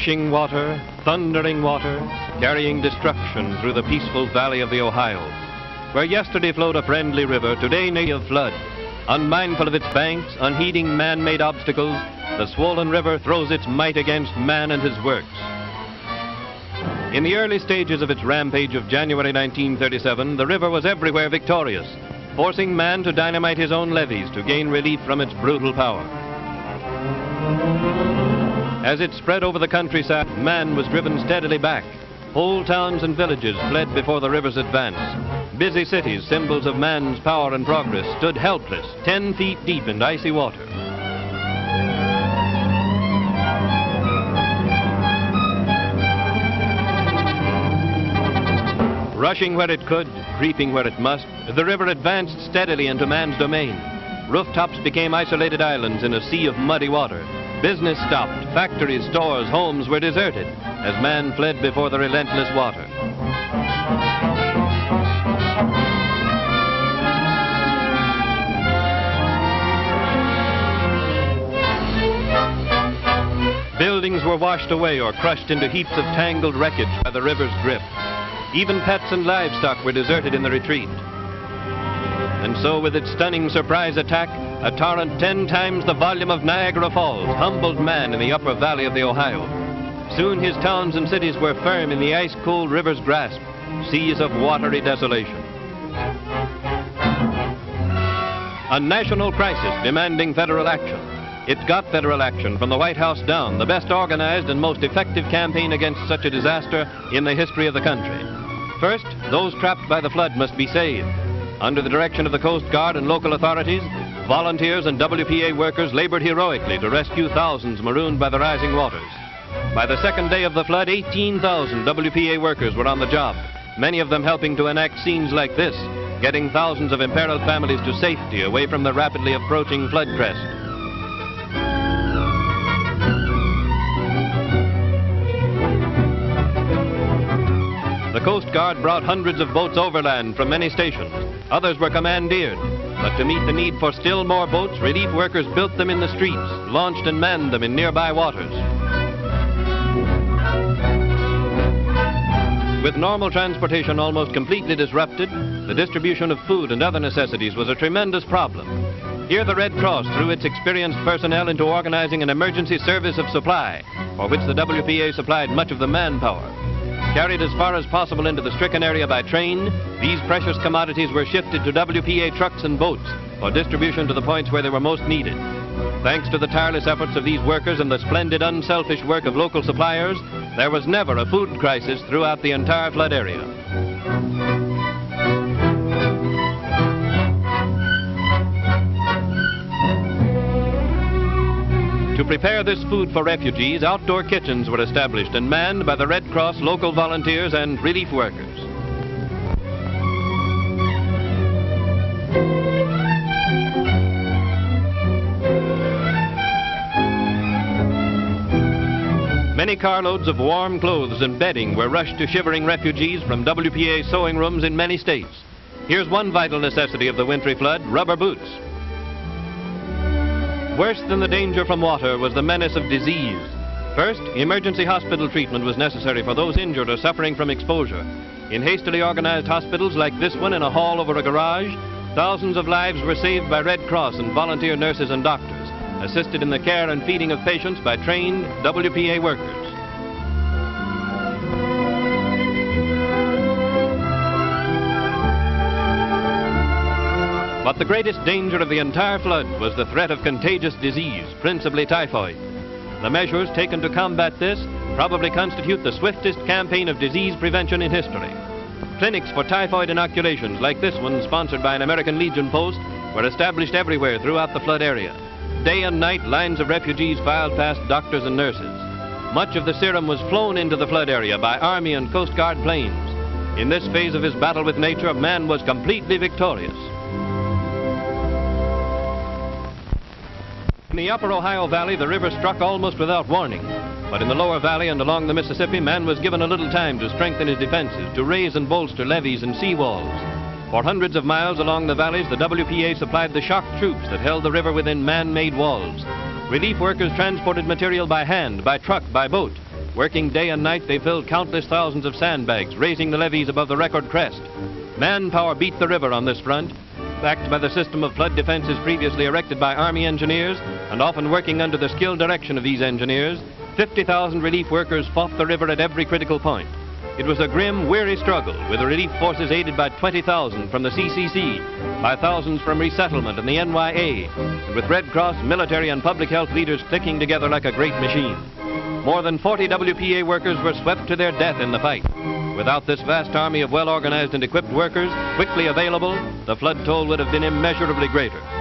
Rushing water, thundering water, carrying destruction through the peaceful valley of the Ohio. Where yesterday flowed a friendly river, today nay of flood. Unmindful of its banks, unheeding man-made obstacles, the swollen river throws its might against man and his works. In the early stages of its rampage of January 1937, the river was everywhere victorious, forcing man to dynamite his own levees to gain relief from its brutal power. As it spread over the countryside, man was driven steadily back. Whole towns and villages fled before the river's advance. Busy cities, symbols of man's power and progress, stood helpless, 10 feet deep in icy water. Rushing where it could, creeping where it must, the river advanced steadily into man's domain. Rooftops became isolated islands in a sea of muddy water. Business stopped, factories, stores, homes were deserted as man fled before the relentless water. Buildings were washed away or crushed into heaps of tangled wreckage by the river's grip. Even pets and livestock were deserted in the retreat. And so, with its stunning surprise attack, a torrent 10 times the volume of Niagara Falls humbled man in the upper valley of the Ohio. Soon his towns and cities were firm in the ice-cold river's grasp, seas of watery desolation. A national crisis demanding federal action. It got federal action from the White House down, the best organized and most effective campaign against such a disaster in the history of the country. First, those trapped by the flood must be saved. Under the direction of the Coast Guard and local authorities, volunteers and WPA workers labored heroically to rescue thousands marooned by the rising waters. By the second day of the flood, 18,000 WPA workers were on the job, many of them helping to enact scenes like this, getting thousands of imperiled families to safety away from the rapidly approaching flood crest. The Coast Guard brought hundreds of boats overland from many stations. Others were commandeered. But to meet the need for still more boats, relief workers built them in the streets, launched and manned them in nearby waters. With normal transportation almost completely disrupted, the distribution of food and other necessities was a tremendous problem. Here the Red Cross threw its experienced personnel into organizing an emergency service of supply, for which the WPA supplied much of the manpower. Carried as far as possible into the stricken area by train, these precious commodities were shifted to WPA trucks and boats for distribution to the points where they were most needed. Thanks to the tireless efforts of these workers and the splendid, unselfish work of local suppliers, there was never a food crisis throughout the entire flood area. To prepare this food for refugees, outdoor kitchens were established and manned by the Red Cross, local volunteers, and relief workers. Many carloads of warm clothes and bedding were rushed to shivering refugees from WPA sewing rooms in many states. Here's one vital necessity of the wintry flood: rubber boots. Worse than the danger from water was the menace of disease. First, emergency hospital treatment was necessary for those injured or suffering from exposure. In hastily organized hospitals like this one in a hall over a garage, thousands of lives were saved by Red Cross and volunteer nurses and doctors, assisted in the care and feeding of patients by trained WPA workers. But the greatest danger of the entire flood was the threat of contagious disease, principally typhoid. The measures taken to combat this probably constitute the swiftest campaign of disease prevention in history. Clinics for typhoid inoculations like this one, sponsored by an American Legion post, were established everywhere throughout the flood area. Day and night, lines of refugees filed past doctors and nurses. Much of the serum was flown into the flood area by Army and Coast Guard planes. In this phase of his battle with nature, man was completely victorious. In the upper Ohio Valley, the river struck almost without warning. But in the lower valley and along the Mississippi, man was given a little time to strengthen his defenses, to raise and bolster levees and seawalls. For hundreds of miles along the valleys, the WPA supplied the shock troops that held the river within man-made walls. Relief workers transported material by hand, by truck, by boat, Working day and night, they filled countless thousands of sandbags, raising the levees above the record crest. Manpower beat the river on this front, backed by the system of flood defenses previously erected by Army engineers, and often working under the skilled direction of these engineers. 50,000 relief workers fought the river at every critical point. It was a grim, weary struggle, with the relief forces aided by 20,000 from the CCC, by thousands from resettlement and the NYA, and with Red Cross, military, and public health leaders clicking together like a great machine. More than 40 WPA workers were swept to their death in the fight. Without this vast army of well-organized and equipped workers, quickly available, the flood toll would have been immeasurably greater.